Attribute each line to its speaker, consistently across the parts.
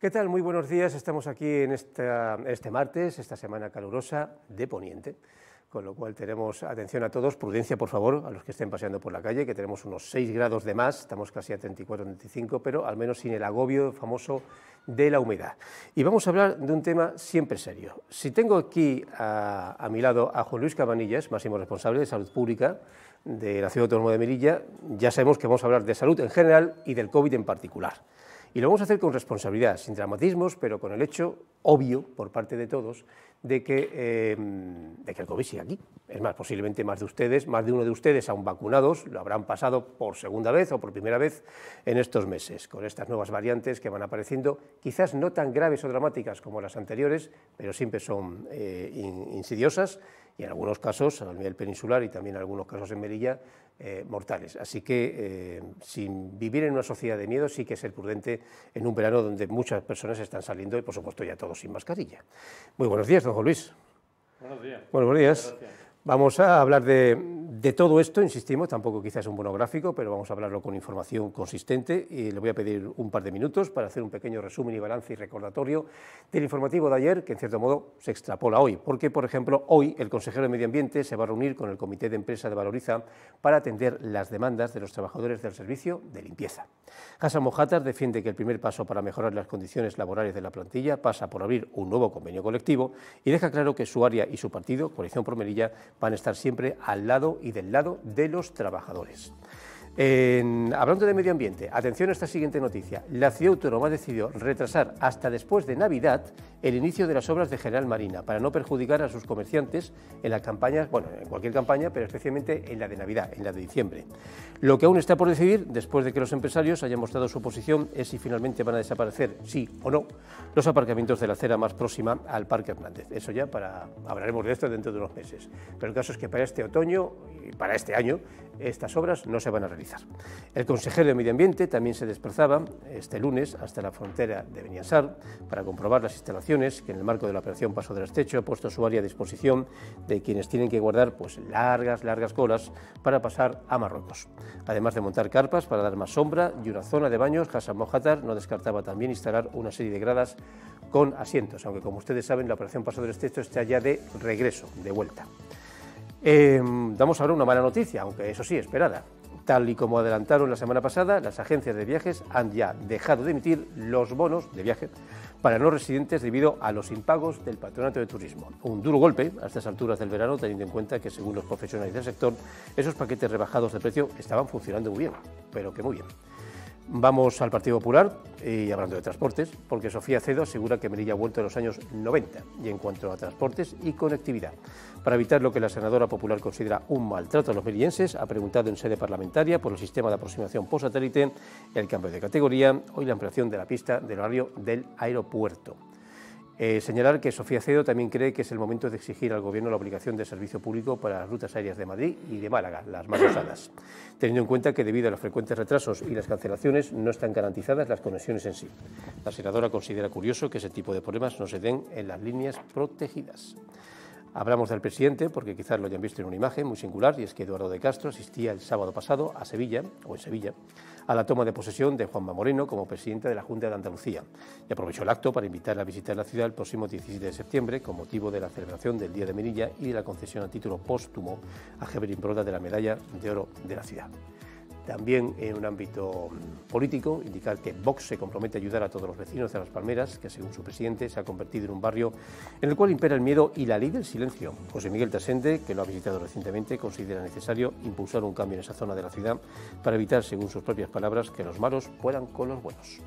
Speaker 1: ¿Qué tal? Muy buenos días. Estamos aquí en este martes, esta semana calurosa de Poniente, con lo cual tenemos atención a todos, prudencia por favor a los que estén paseando por la calle, que tenemos unos 6 grados de más, estamos casi a 34, 35, pero al menos sin el agobio famoso de la humedad. Y vamos a hablar de un tema siempre serio. Si tengo aquí a mi lado a Juan Luis Cabanillas, máximo responsable de Salud Pública de la Ciudad Autónoma de Melilla, ya sabemos que vamos a hablar de salud en general y del COVID en particular. Y lo vamos a hacer con responsabilidad, sin dramatismos, pero con el hecho obvio, por parte de todos, de que el COVID sigue aquí. Es más, posiblemente más de uno de ustedes, aún vacunados, lo habrán pasado por segunda vez o por primera vez en estos meses, con estas nuevas variantes que van apareciendo, quizás no tan graves o dramáticas como las anteriores, pero siempre son insidiosas y en algunos casos, a nivel peninsular y también en algunos casos en Melilla, mortales. Así que, sin vivir en una sociedad de miedo, sí que ser prudente en un verano donde muchas personas están saliendo y, por supuesto, ya todos sin mascarilla. Muy buenos días, don Juan Luis.
Speaker 2: Buenos días.
Speaker 1: Buenos días. Vamos a hablar de todo esto, insistimos, tampoco quizás es un monográfico, pero vamos a hablarlo con información consistente y le voy a pedir un par de minutos para hacer un pequeño resumen y balance y recordatorio del informativo de ayer, que en cierto modo se extrapola hoy, porque, por ejemplo, hoy el consejero de Medio Ambiente se va a reunir con el Comité de Empresa de Valoriza para atender las demandas de los trabajadores del servicio de limpieza. Hassan Mohattar defiende que el primer paso para mejorar las condiciones laborales de la plantilla pasa por abrir un nuevo convenio colectivo y deja claro que su área y su partido, Coalición por Melilla, van a estar siempre al lado y del lado de los trabajadores. Hablando de medio ambiente, atención a esta siguiente noticia. La Ciudad Autónoma decidió retrasar hasta después de Navidad el inicio de las obras de General Marina para no perjudicar a sus comerciantes en las campañas, bueno, en cualquier campaña, pero especialmente en la de Navidad, en la de diciembre. Lo que aún está por decidir, después de que los empresarios hayan mostrado su oposición, es si finalmente van a desaparecer, sí o no, los aparcamientos de la acera más próxima al Parque Hernández. Eso ya hablaremos de esto dentro de unos meses. Pero el caso es que para este otoño y para este año estas obras no se van a realizar. El consejero de Medio Ambiente también se desplazaba este lunes hasta la frontera de Beniassar para comprobar las instalaciones que en el marco de la operación Paso del Estrecho ha puesto su área a disposición de quienes tienen que guardar largas colas para pasar a Marruecos. Además de montar carpas para dar más sombra y una zona de baños, Hassan Mohattar no descartaba también instalar una serie de gradas con asientos, aunque como ustedes saben la operación Paso del Estrecho está ya de regreso, de vuelta. Damos ahora una mala noticia, aunque eso sí, esperada. Tal y como adelantaron la semana pasada, las agencias de viajes han ya dejado de emitir los bonos de viaje para no residentes debido a los impagos del Patronato de Turismo. Un duro golpe a estas alturas del verano, teniendo en cuenta que, según los profesionales del sector, esos paquetes rebajados de precio estaban funcionando muy bien, pero que muy bien. Vamos al Partido Popular, y hablando de transportes, porque Sofía Acedo asegura que Melilla ha vuelto a los años 90, y en cuanto a transportes y conectividad. Para evitar lo que la senadora popular considera un maltrato a los melillenses, ha preguntado en sede parlamentaria por el sistema de aproximación por satélite, el cambio de categoría o la ampliación de la pista del horario del aeropuerto. Señalar que Sofía Acedo también cree que es el momento de exigir al Gobierno la obligación de servicio público para las rutas aéreas de Madrid y de Málaga, las más usadas, teniendo en cuenta que debido a los frecuentes retrasos y las cancelaciones no están garantizadas las conexiones en sí. La senadora considera curioso que ese tipo de problemas no se den en las líneas protegidas. Hablamos del presidente porque quizás lo hayan visto en una imagen muy singular, y es que Eduardo de Castro asistía el sábado pasado en Sevilla, a la toma de posesión de Juanma Moreno como presidente de la Junta de Andalucía, y aprovechó el acto para invitarla a visitar la ciudad el próximo 17 de septiembre con motivo de la celebración del Día de Melilla y de la concesión a título póstumo a Heberin Broda de la Medalla de Oro de la ciudad. También en un ámbito político, indicar que Vox se compromete a ayudar a todos los vecinos de Las Palmeras, que según su presidente se ha convertido en un barrio en el cual impera el miedo y la ley del silencio. José Miguel Tasende, que lo ha visitado recientemente, considera necesario impulsar un cambio en esa zona de la ciudad para evitar, según sus propias palabras, que los malos puedan con los buenos.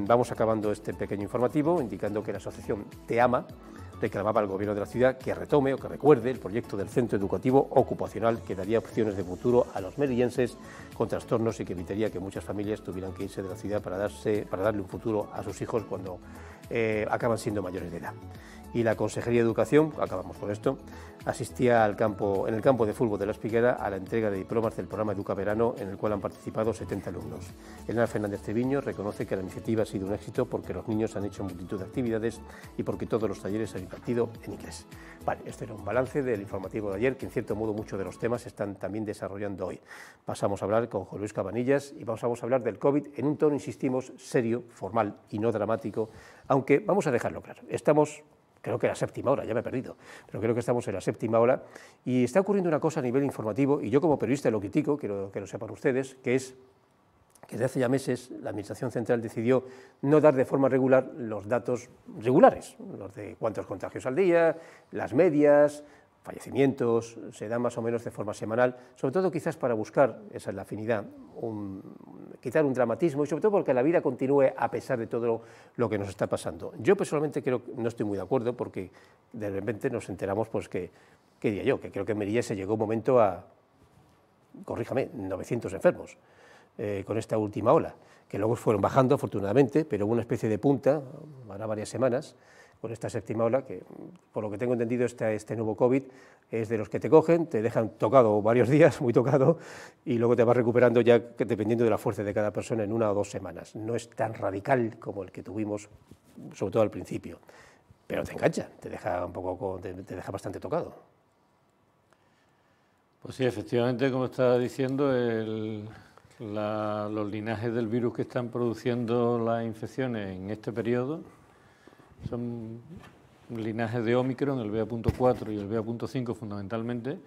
Speaker 1: Vamos acabando este pequeño informativo, indicando que la asociación Te Ama reclamaba al Gobierno de la ciudad que retome o que recuerde el proyecto del centro educativo ocupacional que daría opciones de futuro a los melillenses con trastornos y que evitaría que muchas familias tuvieran que irse de la ciudad para darle un futuro a sus hijos cuando acaban siendo mayores de edad. y la Consejería de Educación, acabamos con esto, asistía en el campo de fútbol de La Espiguera a la entrega de diplomas del programa Educa Verano, en el cual han participado 70 alumnos. Elena Fernández Treviño reconoce que la iniciativa ha sido un éxito porque los niños han hecho multitud de actividades y porque todos los talleres se han impartido en inglés. Vale, este era un balance del informativo de ayer, que en cierto modo muchos de los temas se están también desarrollando hoy. Pasamos a hablar con José Luis Cabanillas y vamos a hablar del COVID en un tono, insistimos, serio, formal y no dramático, aunque vamos a dejarlo claro. Estamos, creo que la séptima hora, ya me he perdido, pero creo que estamos en la séptima hora y está ocurriendo una cosa a nivel informativo, y yo como periodista lo critico, quiero que lo sepan ustedes, que es que desde hace ya meses la Administración Central decidió no dar de forma regular los datos regulares, los de cuántos contagios al día, las medias, fallecimientos, se dan más o menos de forma semanal, sobre todo quizás para buscar, esa es la afinidad, quitar un dramatismo y sobre todo porque la vida continúe a pesar de todo lo que nos está pasando. Yo personalmente creo que no estoy muy de acuerdo porque de repente nos enteramos pues que, ¿qué diría yo? Que creo que en Melilla se llegó un momento a, corríjame, 900 enfermos. Con esta última ola, que luego fueron bajando afortunadamente, pero hubo una especie de punta, ahora varias semanas, con esta séptima ola, que por lo que tengo entendido este nuevo COVID es de los que te cogen, te dejan tocado varios días, muy tocado, y luego te vas recuperando ya dependiendo de la fuerza de cada persona en 1 o 2 semanas. No es tan radical como el que tuvimos, sobre todo al principio, pero te engancha, te deja un poco, te deja bastante tocado.
Speaker 2: Pues sí, efectivamente, como estaba diciendo, los linajes del virus que están produciendo las infecciones en este periodo son linajes de Ómicron, el BA.4 y el BA.5 fundamentalmente,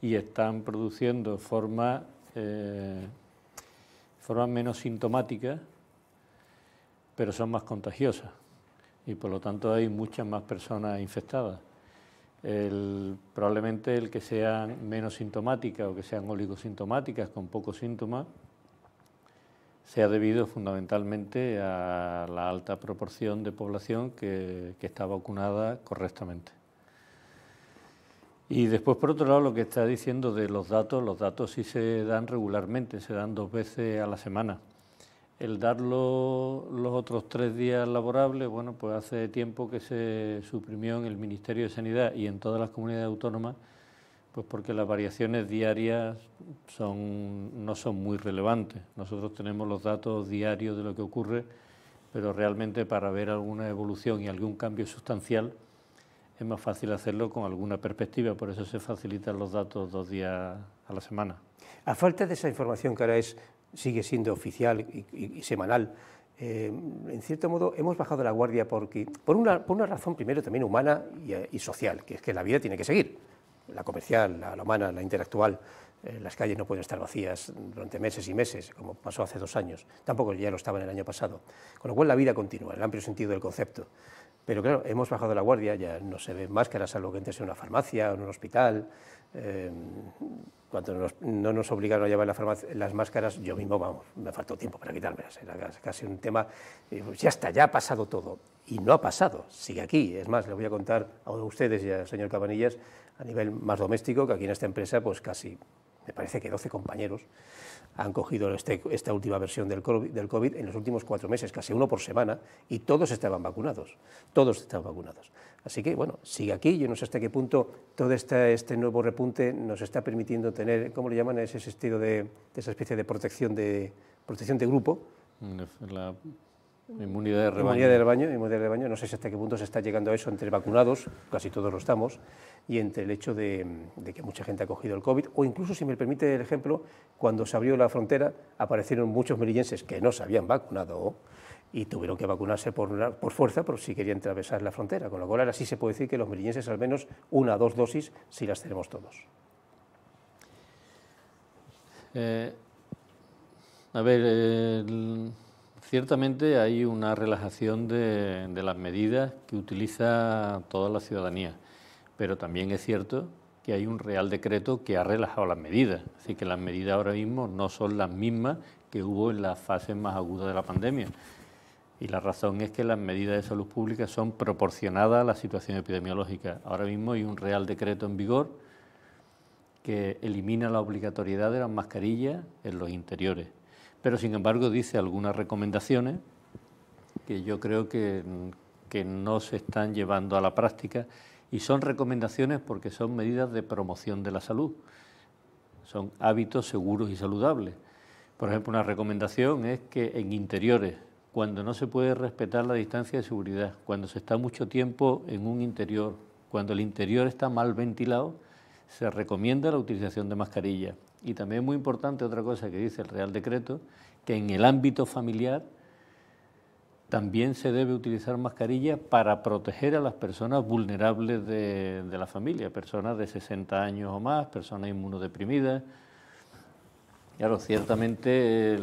Speaker 2: y están produciendo formas menos sintomáticas, pero son más contagiosas, y por lo tanto hay muchas más personas infectadas. Probablemente el que sean menos sintomáticas o que sean oligosintomáticas, con pocos síntomas, sea debido fundamentalmente a la alta proporción de población que está vacunada correctamente. Y después, por otro lado, lo que está diciendo de los datos sí se dan regularmente, se dan 2 veces a la semana. El dar los otros 3 días laborables, bueno, pues hace tiempo que se suprimió en el Ministerio de Sanidad y en todas las comunidades autónomas, pues porque las variaciones diarias no son muy relevantes. Nosotros tenemos los datos diarios de lo que ocurre, pero realmente para ver alguna evolución y algún cambio sustancial es más fácil hacerlo con alguna perspectiva, por eso se facilitan los datos 2 días a la semana.
Speaker 1: A falta de esa información que ahora sigue siendo oficial y semanal, en cierto modo hemos bajado la guardia porque, por una razón primero también humana y social, que es que la vida tiene que seguir. La comercial, la humana, la interactual, las calles no pueden estar vacías durante meses y meses, como pasó hace 2 años, tampoco ya lo estaban el año pasado, con lo cual la vida continúa, en el amplio sentido del concepto. Pero claro, hemos bajado la guardia, ya no se ven máscaras, salvo que entres en una farmacia o en un hospital. Cuando no nos obligaron a llevar las máscaras, yo mismo, vamos, me faltó tiempo para quitármelas, era casi un tema, ya está, ya ha pasado todo, y no ha pasado, sigue aquí. Es más, le voy a contar a ustedes y al señor Cabanillas, a nivel más doméstico, que aquí en esta empresa, pues casi, me parece que 12 compañeros han cogido esta última versión del COVID en los últimos 4 meses, casi 1 por semana, y todos estaban vacunados, Así que, bueno, sigue aquí. Yo no sé hasta qué punto todo este nuevo repunte nos está permitiendo tener, ¿cómo le llaman? Ese estilo de esa especie de protección de grupo.
Speaker 2: La inmunidad de rebaño.
Speaker 1: Inmunidad de rebaño. No sé hasta qué punto se está llegando a eso entre vacunados, casi todos lo estamos, y entre el hecho de que mucha gente ha cogido el COVID, o incluso, si me permite el ejemplo, cuando se abrió la frontera, aparecieron muchos melillenses que no se habían vacunado y tuvieron que vacunarse por fuerza, por si querían atravesar la frontera, con lo cual ahora sí se puede decir que los melillenses al menos 1 o 2 dosis sí las tenemos todos.
Speaker 2: Ciertamente hay una relajación de las medidas que utiliza toda la ciudadanía, pero también es cierto que hay un Real Decreto que ha relajado las medidas, así que las medidas ahora mismo no son las mismas que hubo en las fases más agudas de la pandemia. Y la razón es que las medidas de salud pública son proporcionadas a la situación epidemiológica. Ahora mismo hay un Real Decreto en vigor que elimina la obligatoriedad de las mascarillas en los interiores, pero sin embargo dice algunas recomendaciones que yo creo que que no se están llevando a la práctica, y son recomendaciones porque son medidas de promoción de la salud, son hábitos seguros y saludables. Por ejemplo, una recomendación es que en interiores, cuando no se puede respetar la distancia de seguridad, cuando se está mucho tiempo en un interior, cuando el interior está mal ventilado, se recomienda la utilización de mascarilla. Y también es muy importante otra cosa que dice el Real Decreto, que en el ámbito familiar también se debe utilizar mascarilla para proteger a las personas vulnerables de la familia, personas de 60 años o más, personas inmunodeprimidas. Claro, ciertamente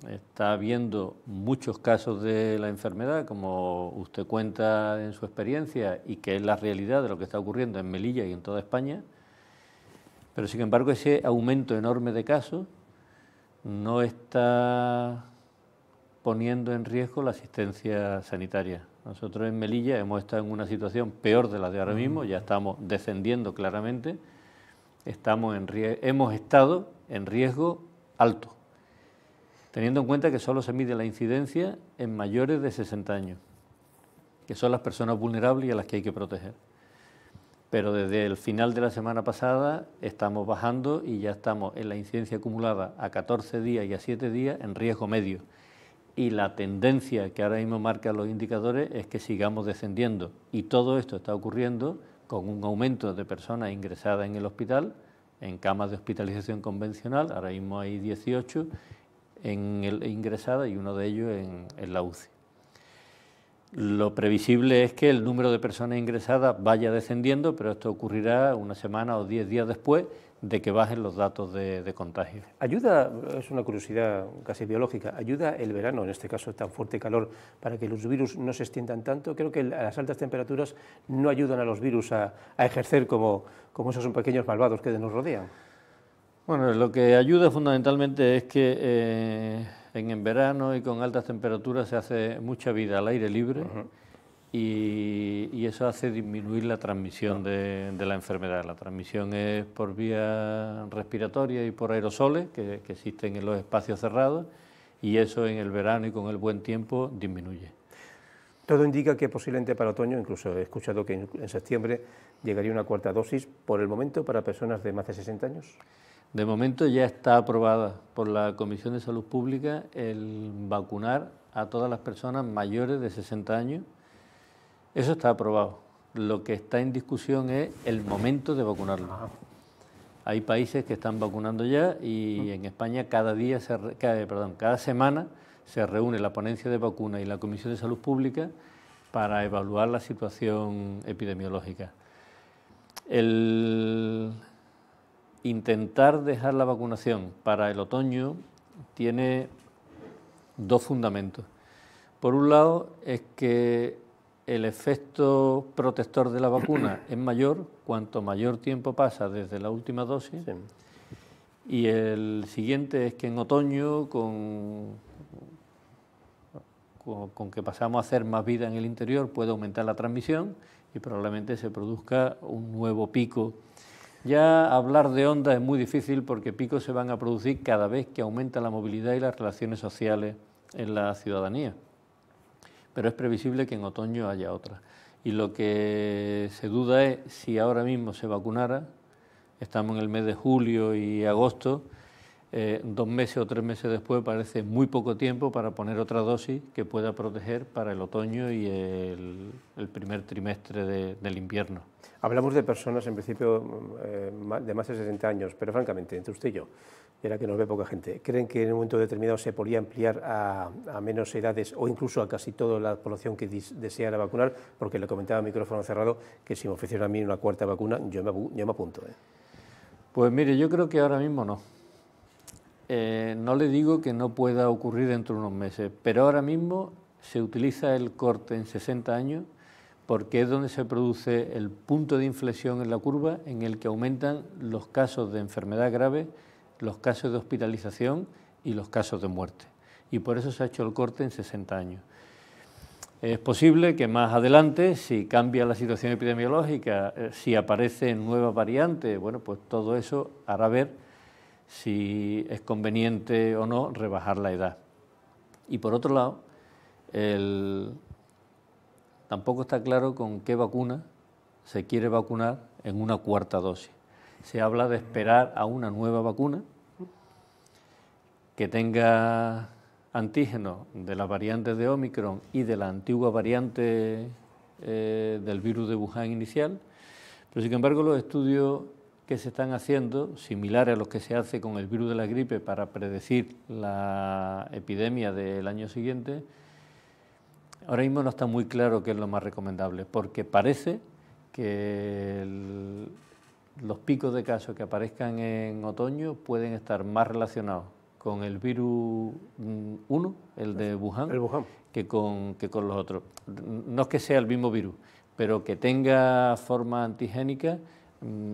Speaker 2: está habiendo muchos casos de la enfermedad, como usted cuenta en su experiencia, y que es la realidad de lo que está ocurriendo en Melilla y en toda España, pero sin embargo ese aumento enorme de casos no está poniendo en riesgo la asistencia sanitaria. Nosotros en Melilla hemos estado en una situación peor de la de ahora mismo, ya estamos descendiendo claramente, hemos estado en riesgo alto, teniendo en cuenta que solo se mide la incidencia en mayores de 60 años, que son las personas vulnerables y a las que hay que proteger. Pero desde el final de la semana pasada estamos bajando y ya estamos en la incidencia acumulada a 14 días y a 7 días en riesgo medio. Y la tendencia que ahora mismo marcan los indicadores es que sigamos descendiendo. Y todo esto está ocurriendo con un aumento de personas ingresadas en el hospital, en camas de hospitalización convencional, ahora mismo hay 18 ingresadas y uno de ellos en la UCI. Lo previsible es que el número de personas ingresadas vaya descendiendo, pero esto ocurrirá una semana o 10 días después de que bajen los datos de contagio.
Speaker 1: ¿Ayuda, es una curiosidad casi biológica, ayuda el verano, en este caso tan fuerte calor, para que los virus no se extiendan tanto? Creo que las altas temperaturas no ayudan a los virus a ejercer como esos pequeños malvados que nos rodean.
Speaker 2: Bueno, lo que ayuda fundamentalmente es que en verano y con altas temperaturas se hace mucha vida al aire libre. Y eso hace disminuir la transmisión de la enfermedad. La transmisión es por vía respiratoria y por aerosoles que existen en los espacios cerrados, y eso en el verano y con el buen tiempo disminuye.
Speaker 1: Todo indica que posiblemente para otoño, incluso he escuchado que en septiembre llegaría una cuarta dosis, por el momento, para personas de más de 60 años.
Speaker 2: De momento ya está aprobada por la Comisión de Salud Pública el vacunar a todas las personas mayores de 60 años. Eso está aprobado. Lo que está en discusión es el momento de vacunarlo. Hay países que están vacunando ya y en España cada semana se reúne la ponencia de vacunas y la Comisión de Salud Pública para evaluar la situación epidemiológica. El intentar dejar la vacunación para el otoño tiene dos fundamentos. Por un lado es que el efecto protector de la vacuna es mayor cuanto mayor tiempo pasa desde la última dosis. Sí. Y el siguiente es que en otoño, con que pasamos a hacer más vida en el interior, puede aumentar la transmisión y probablemente se produzca un nuevo pico. Ya hablar de ondas es muy difícil porque picos se van a producir cada vez que aumenta la movilidad y las relaciones sociales en la ciudadanía. Pero es previsible que en otoño haya otra. Y lo que se duda es si ahora mismo se vacunara, estamos en el mes de julio y agosto, 2 meses o 3 meses después parece muy poco tiempo para poner otra dosis que pueda proteger para el otoño y el primer trimestre del invierno.
Speaker 1: Hablamos de personas, en principio, de más de 60 años, pero francamente, entre usted y yo, y ahora que nos ve poca gente, ¿creen que en un momento determinado se podría ampliar a menos edades o incluso a casi toda la población que deseara vacunar? Porque le comentaba a micrófono cerrado que si me ofrecieran a mí una cuarta vacuna, yo me apunto.
Speaker 2: Pues mire, yo creo que ahora mismo no. No le digo que no pueda ocurrir dentro de unos meses, pero ahora mismo se utiliza el corte en 60 años porque es donde se produce el punto de inflexión en la curva en el que aumentan los casos de enfermedad grave, los casos de hospitalización y los casos de muerte. Y por eso se ha hecho el corte en 60 años. Es posible que más adelante, si cambia la situación epidemiológica, si aparecen nuevas variantes, bueno, pues todo eso hará ver si es conveniente o no rebajar la edad. Y por otro lado, tampoco está claro con qué vacuna se quiere vacunar en una cuarta dosis. Se habla de esperar a una nueva vacuna que tenga antígenos de las variantes de Omicron y de la antigua variante del virus de Wuhan inicial, pero sin embargo los estudios que se están haciendo, similares a los que se hace con el virus de la gripe para predecir la epidemia del año siguiente, ahora mismo no está muy claro qué es lo más recomendable, porque parece que los picos de casos que aparezcan en otoño pueden estar más relacionados con el virus 1, el de Wuhan, que con los otros. No es que sea el mismo virus, pero que tenga forma antigénica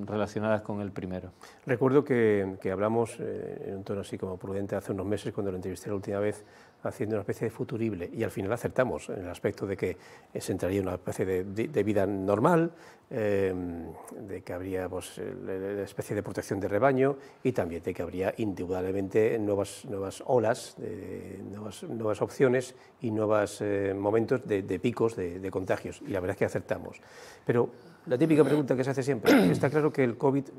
Speaker 2: relacionadas con el primero.
Speaker 1: Recuerdo que hablamos en un tono así como prudente hace unos meses cuando lo entrevisté la última vez, haciendo una especie de futurible, y al final acertamos en el aspecto de que se entraría una especie de vida normal, de que habría pues, la especie de protección de rebaño y también de que habría indudablemente nuevas olas, nuevas opciones y nuevos momentos de picos de contagios, y la verdad es que acertamos. Pero la típica pregunta que se hace siempre, está claro que el COVID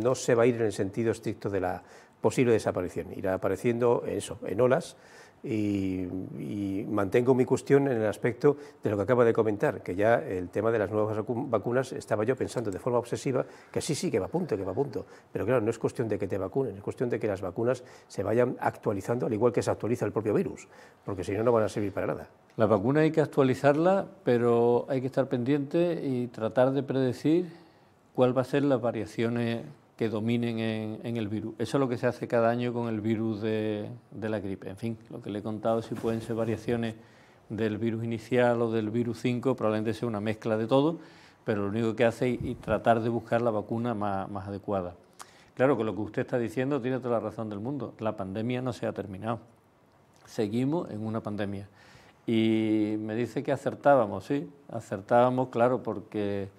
Speaker 1: no se va a ir en el sentido estricto de la posible desaparición, irá apareciendo en olas, y mantengo mi cuestión en el aspecto de lo que acaba de comentar, que ya el tema de las nuevas vacunas estaba yo pensando de forma obsesiva que sí, que va a punto, pero claro, no es cuestión de que te vacunen, es cuestión de que las vacunas se vayan actualizando al igual que se actualiza el propio virus, porque si no, no van a servir para nada.
Speaker 2: La vacuna hay que actualizarla, pero hay que estar pendiente y tratar de predecir cuál va a ser las variaciones que dominen en el virus. Eso es lo que se hace cada año con el virus de la gripe. En fin, lo que le he contado, si pueden ser variaciones del virus inicial o del virus 5, probablemente sea una mezcla de todo, pero lo único que hace es tratar de buscar la vacuna más adecuada. Claro que lo que usted está diciendo tiene toda la razón del mundo. La pandemia no se ha terminado. Seguimos en una pandemia. Y me dice que acertábamos, sí, acertábamos, claro, porque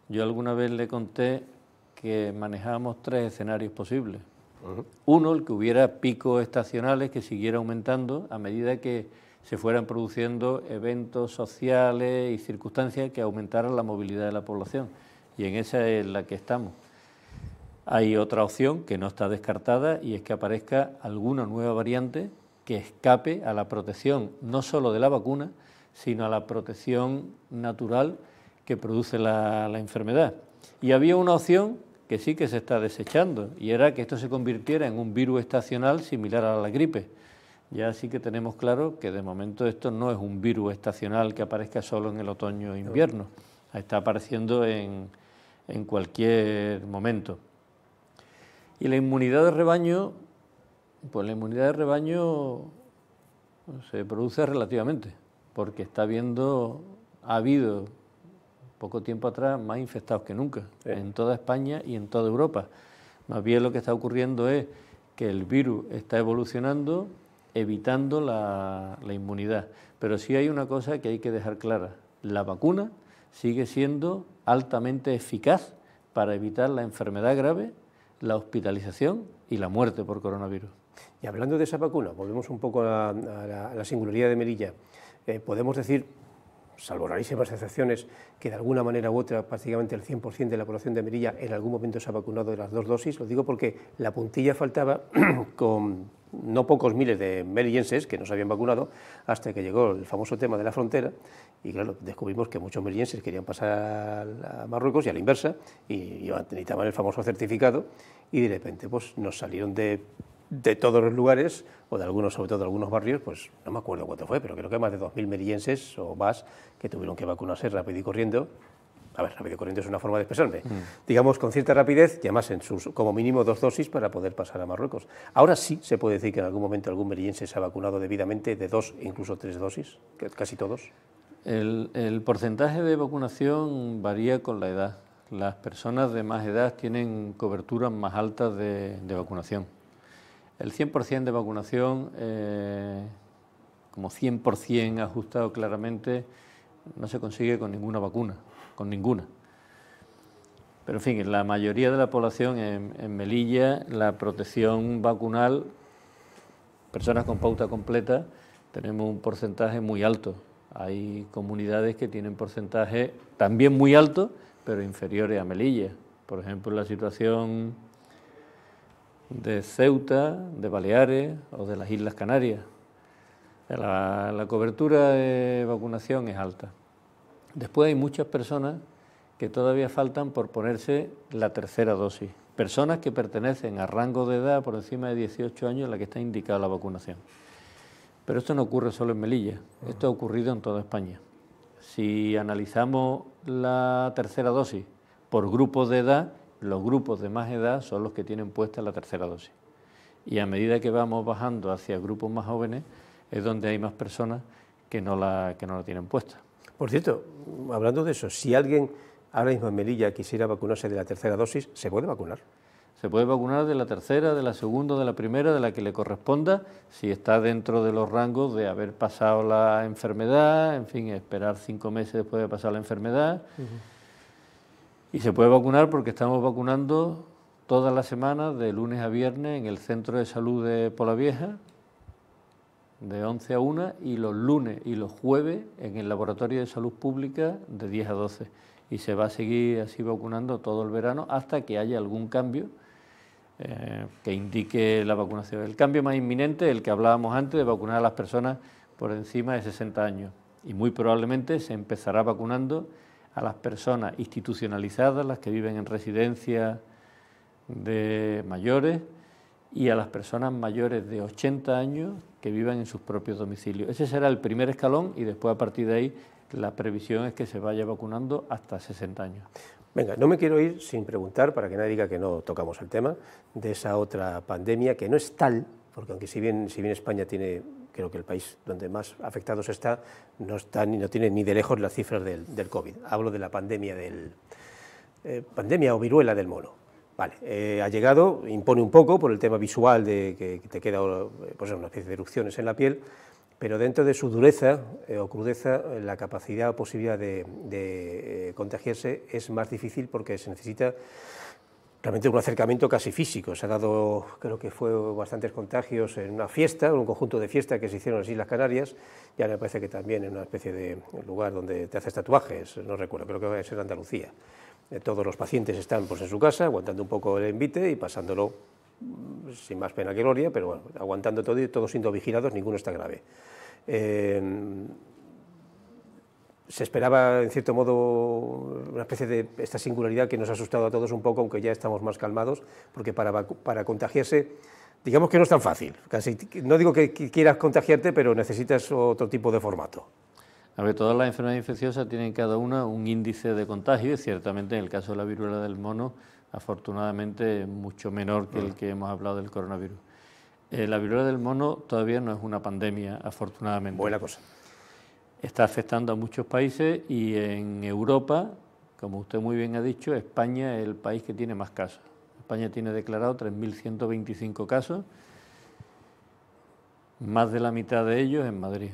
Speaker 2: yo alguna vez le conté que manejábamos 3 escenarios posibles. Uno, el que hubiera picos estacionales que siguiera aumentando a medida que se fueran produciendo eventos sociales y circunstancias que aumentaran la movilidad de la población. Y en esa es la que estamos. Hay otra opción que no está descartada y es que aparezca alguna nueva variante que escape a la protección no solo de la vacuna, sino a la protección natural que produce la enfermedad. Y había una opción que sí que se está desechando, y era que esto se convirtiera en un virus estacional similar a la gripe. Ya sí que tenemos claro que de momento esto no es un virus estacional que aparezca solo en el otoño e invierno, está apareciendo en cualquier momento. Y la inmunidad de rebaño, pues la inmunidad de rebaño se produce relativamente, porque ha habido poco tiempo atrás más infectados que nunca, en toda España y en toda Europa. Más bien lo que está ocurriendo es que el virus está evolucionando, evitando la inmunidad. Pero sí hay una cosa que hay que dejar clara, la vacuna sigue siendo altamente eficaz para evitar la enfermedad grave, la hospitalización y la muerte por coronavirus.
Speaker 1: Y hablando de esa vacuna, volvemos un poco a la singularidad de Melilla. Podemos decir, salvo rarísimas excepciones, que de alguna manera u otra prácticamente el 100% de la población de Melilla en algún momento se ha vacunado de las 2 dosis. Lo digo porque la puntilla faltaba con no pocos miles de melillenses que no se habían vacunado hasta que llegó el famoso tema de la frontera y claro, descubrimos que muchos melillenses querían pasar a Marruecos y a la inversa y necesitaban el famoso certificado y de repente pues nos salieron de todos los lugares, o de algunos, sobre todo de algunos barrios, pues no me acuerdo cuánto fue, pero creo que más de 2.000 melillenses o más que tuvieron que vacunarse rápido y corriendo. A ver, rápido y corriendo es una forma de expresarme. Digamos, con cierta rapidez, y además en sus, como mínimo, 2 dosis para poder pasar a Marruecos. Ahora sí se puede decir que en algún momento algún melillense se ha vacunado debidamente de 2, incluso 3 dosis, casi todos.
Speaker 2: El porcentaje de vacunación varía con la edad. Las personas de más edad tienen coberturas más altas de vacunación. El 100% de vacunación, como 100% ajustado claramente, no se consigue con ninguna vacuna, con ninguna. Pero en fin, en la mayoría de la población en Melilla, la protección vacunal, personas con pauta completa, tenemos un porcentaje muy alto. Hay comunidades que tienen porcentajes también muy altos, pero inferiores a Melilla. Por ejemplo, la situación de Ceuta, de Baleares o de las Islas Canarias. La cobertura de vacunación es alta. Después hay muchas personas que todavía faltan por ponerse la tercera dosis. Personas que pertenecen a rango de edad por encima de 18 años en la que está indicada la vacunación. Pero esto no ocurre solo en Melilla, esto ha ocurrido en toda España. Si analizamos la tercera dosis por grupos de edad, los grupos de más edad son los que tienen puesta la tercera dosis. Y a medida que vamos bajando hacia grupos más jóvenes, es donde hay más personas que no la tienen puesta.
Speaker 1: Por cierto, hablando de eso, si alguien ahora mismo en Melilla quisiera vacunarse de la tercera dosis, ¿se puede vacunar?
Speaker 2: Se puede vacunar de la tercera, de la segunda, de la primera, de la que le corresponda, si está dentro de los rangos de haber pasado la enfermedad, en fin, esperar 5 meses después de pasar la enfermedad. Y se puede vacunar porque estamos vacunando todas las semanas, de lunes a viernes, en el Centro de Salud de Polavieja, de 11 a 1, y los lunes y los jueves en el Laboratorio de Salud Pública, de 10 a 12. Y se va a seguir así vacunando todo el verano hasta que haya algún cambio que indique la vacunación. El cambio más inminente, el que hablábamos antes, de vacunar a las personas por encima de 60 años. Y muy probablemente se empezará vacunando a las personas institucionalizadas, las que viven en residencias de mayores, y a las personas mayores de 80 años que vivan en sus propios domicilios. Ese será el primer escalón y después, a partir de ahí, la previsión es que se vaya vacunando hasta 60 años.
Speaker 1: Venga, no me quiero ir sin preguntar, para que nadie diga que no tocamos el tema, de esa otra pandemia que no es tal, porque aunque si bien España tiene, creo que el país donde más afectados está, no tiene ni de lejos las cifras del COVID. Hablo de la pandemia pandemia o viruela del mono. Vale, ha llegado, impone un poco por el tema visual de que te queda pues una especie de erupciones en la piel, pero dentro de su dureza o crudeza, la capacidad o posibilidad de contagiarse es más difícil porque se necesita realmente un acercamiento casi físico. Se ha dado, creo que fue bastantes contagios en una fiesta, en un conjunto de fiestas que se hicieron en las Islas Canarias, ya me parece que también en una especie de lugar donde te haces tatuajes, no recuerdo, creo que va a ser Andalucía. Todos los pacientes están pues en su casa, aguantando un poco el envite y pasándolo sin más pena que gloria, pero bueno, aguantando todo y todos siendo vigilados, ninguno está grave. Se esperaba, en cierto modo, una especie de esta singularidad que nos ha asustado a todos un poco, aunque ya estamos más calmados, porque para contagiarse, digamos que no es tan fácil. Casi, no digo que quieras contagiarte, pero necesitas otro tipo de formato.
Speaker 2: A ver, todas las enfermedades infecciosas tienen cada una un índice de contagio y ciertamente en el caso de la viruela del mono, afortunadamente es mucho menor que el que hemos hablado del coronavirus. La viruela del mono todavía no es una pandemia, afortunadamente.
Speaker 1: Buena cosa.
Speaker 2: Está afectando a muchos países y en Europa, como usted muy bien ha dicho, España es el país que tiene más casos. España tiene declarado 3.125 casos, más de la mitad de ellos en Madrid.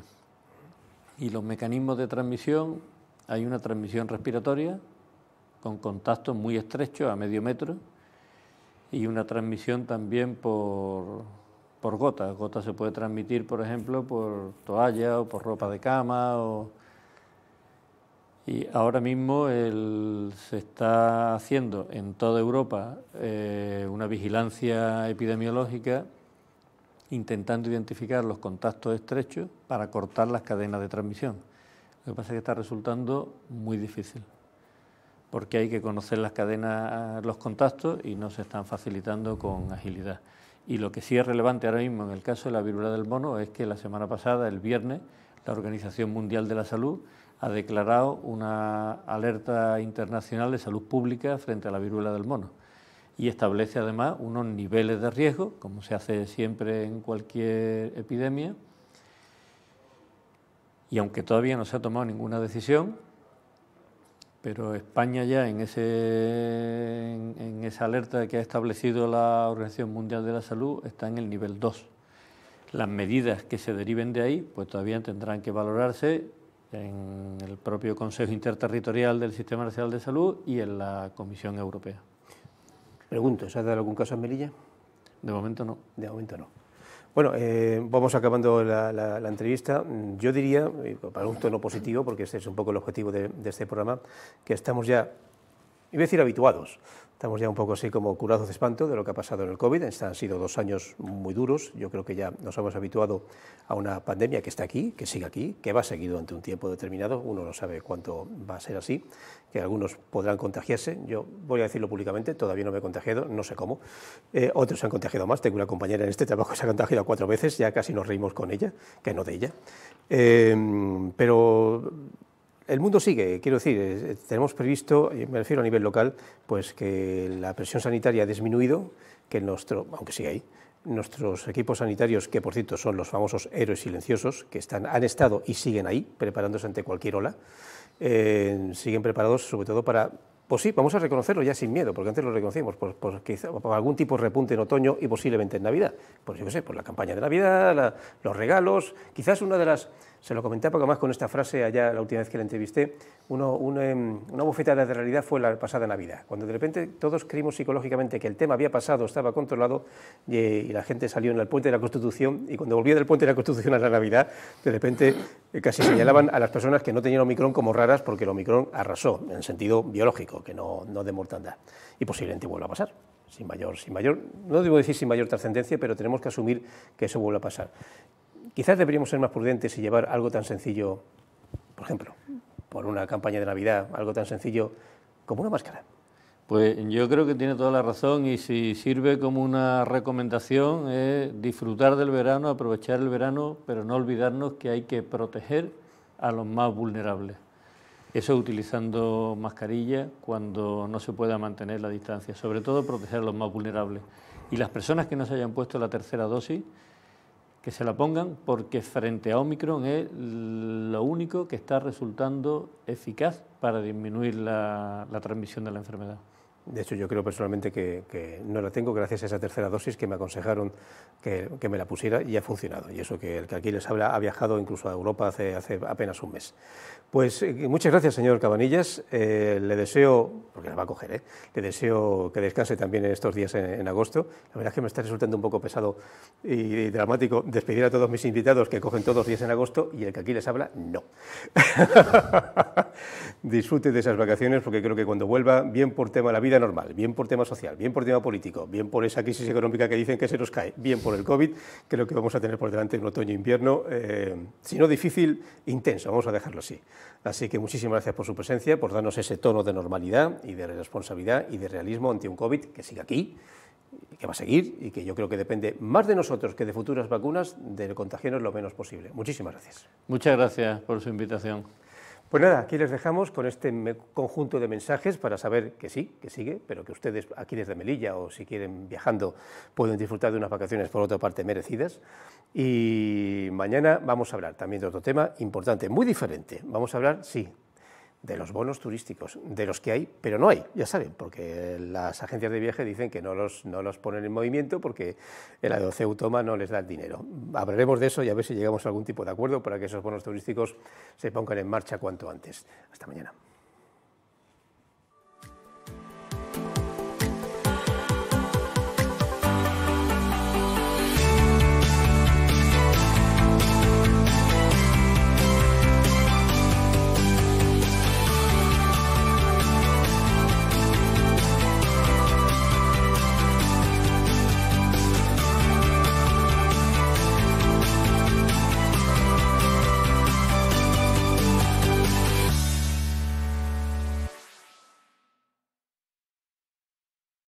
Speaker 2: Y los mecanismos de transmisión, hay una transmisión respiratoria con contactos muy estrechos a medio metro y una transmisión también por gotas. Gotas se puede transmitir, por ejemplo, por toalla o por ropa de cama. Y ahora mismo se está haciendo en toda Europa una vigilancia epidemiológica intentando identificar los contactos estrechos para cortar las cadenas de transmisión. Lo que pasa es que está resultando muy difícil, porque hay que conocer las cadenas, los contactos, y no se están facilitando con agilidad. Y lo que sí es relevante ahora mismo en el caso de la viruela del mono es que la semana pasada, el viernes, la Organización Mundial de la Salud ha declarado una alerta internacional de salud pública frente a la viruela del mono y establece además unos niveles de riesgo, como se hace siempre en cualquier epidemia, y aunque todavía no se ha tomado ninguna decisión, pero España ya en esa alerta que ha establecido la Organización Mundial de la Salud está en el nivel 2. Las medidas que se deriven de ahí pues todavía tendrán que valorarse en el propio Consejo Interterritorial del Sistema Nacional de Salud y en la Comisión Europea.
Speaker 1: Pregunto, ¿se ha dado algún caso en Melilla?
Speaker 2: De momento no.
Speaker 1: De momento no. Bueno, vamos acabando la entrevista. Yo diría, para un tono positivo, porque este es un poco el objetivo de este programa, que estamos ya, iba a decir habituados, estamos ya un poco así como curados de espanto de lo que ha pasado en el COVID. Han sido 2 años muy duros. Yo creo que ya nos hemos habituado a una pandemia que está aquí, que sigue aquí, que va a seguir durante un tiempo determinado. Uno no sabe cuánto va a ser así, que algunos podrán contagiarse. Yo voy a decirlo públicamente, todavía no me he contagiado, no sé cómo. Otros se han contagiado más. Tengo una compañera en este trabajo que se ha contagiado 4 veces, ya casi nos reímos con ella, que no de ella. Pero el mundo sigue, quiero decir, tenemos previsto, me refiero a nivel local, pues que la presión sanitaria ha disminuido, que aunque sigue ahí, nuestros equipos sanitarios, que por cierto son los famosos héroes silenciosos, que han estado y siguen ahí, preparándose ante cualquier ola, siguen preparados sobre todo para, pues sí, vamos a reconocerlo ya sin miedo, porque antes lo reconocíamos, por algún tipo de repunte en otoño y posiblemente en Navidad, pues yo qué sé, por la campaña de Navidad, los regalos, quizás una de las... Se lo comenté poco más con esta frase allá la última vez que la entrevisté, una bofetada de realidad fue la pasada Navidad, cuando de repente todos creímos psicológicamente que el tema había pasado, estaba controlado y la gente salió en el puente de la Constitución y cuando volvía del puente de la Constitución a la Navidad, de repente casi señalaban a las personas que no tenían Omicron como raras porque el Omicron arrasó en el sentido biológico, que no de mortandad, y posiblemente vuelva a pasar. Sin mayor, no debo decir sin mayor trascendencia, pero tenemos que asumir que eso vuelva a pasar. Quizás deberíamos ser más prudentes y llevar algo tan sencillo, por ejemplo, por una campaña de Navidad, algo tan sencillo como una máscara.
Speaker 2: Pues yo creo que tiene toda la razón y si sirve como una recomendación es disfrutar del verano, aprovechar el verano, pero no olvidarnos que hay que proteger a los más vulnerables. Eso utilizando mascarilla cuando no se pueda mantener la distancia, sobre todo proteger a los más vulnerables. Y las personas que no se hayan puesto la tercera dosis, que se la pongan porque frente a Omicron es lo único que está resultando eficaz para disminuir la transmisión de la enfermedad.
Speaker 1: De hecho, yo creo personalmente que no la tengo gracias a esa tercera dosis que me aconsejaron que me la pusiera y ha funcionado. Y eso que el que aquí les habla ha viajado incluso a Europa hace apenas un mes. Pues muchas gracias, señor Cabanillas. Le deseo, porque la va a coger, le deseo que descanse también en estos días en agosto. La verdad es que me está resultando un poco pesado y dramático despedir a todos mis invitados que cogen todos los días en agosto y el que aquí les habla, no. Disfrute de esas vacaciones porque creo que cuando vuelva, bien por tema de la vida normal, bien por tema social, bien por tema político, bien por esa crisis económica que dicen que se nos cae, bien por el COVID, creo que vamos a tener por delante un otoño-invierno, si no difícil, intenso, vamos a dejarlo así. Así que muchísimas gracias por su presencia, por darnos ese tono de normalidad y de responsabilidad y de realismo ante un COVID que sigue aquí, que va a seguir y que yo creo que depende más de nosotros que de futuras vacunas, de contagiarnos lo menos posible. Muchísimas gracias.
Speaker 2: Muchas gracias por su invitación.
Speaker 1: Pues nada, aquí les dejamos con este conjunto de mensajes para saber que sí, que sigue, pero que ustedes aquí desde Melilla o si quieren viajando pueden disfrutar de unas vacaciones por otra parte merecidas. Y mañana vamos a hablar también de otro tema importante, muy diferente. Vamos a hablar, sí, de los bonos turísticos, de los que hay, pero no hay, ya saben, porque las agencias de viaje dicen que no los ponen en movimiento porque el ADOCEU toma no les da el dinero. Hablaremos de eso y a ver si llegamos a algún tipo de acuerdo para que esos bonos turísticos se pongan en marcha cuanto antes. Hasta mañana.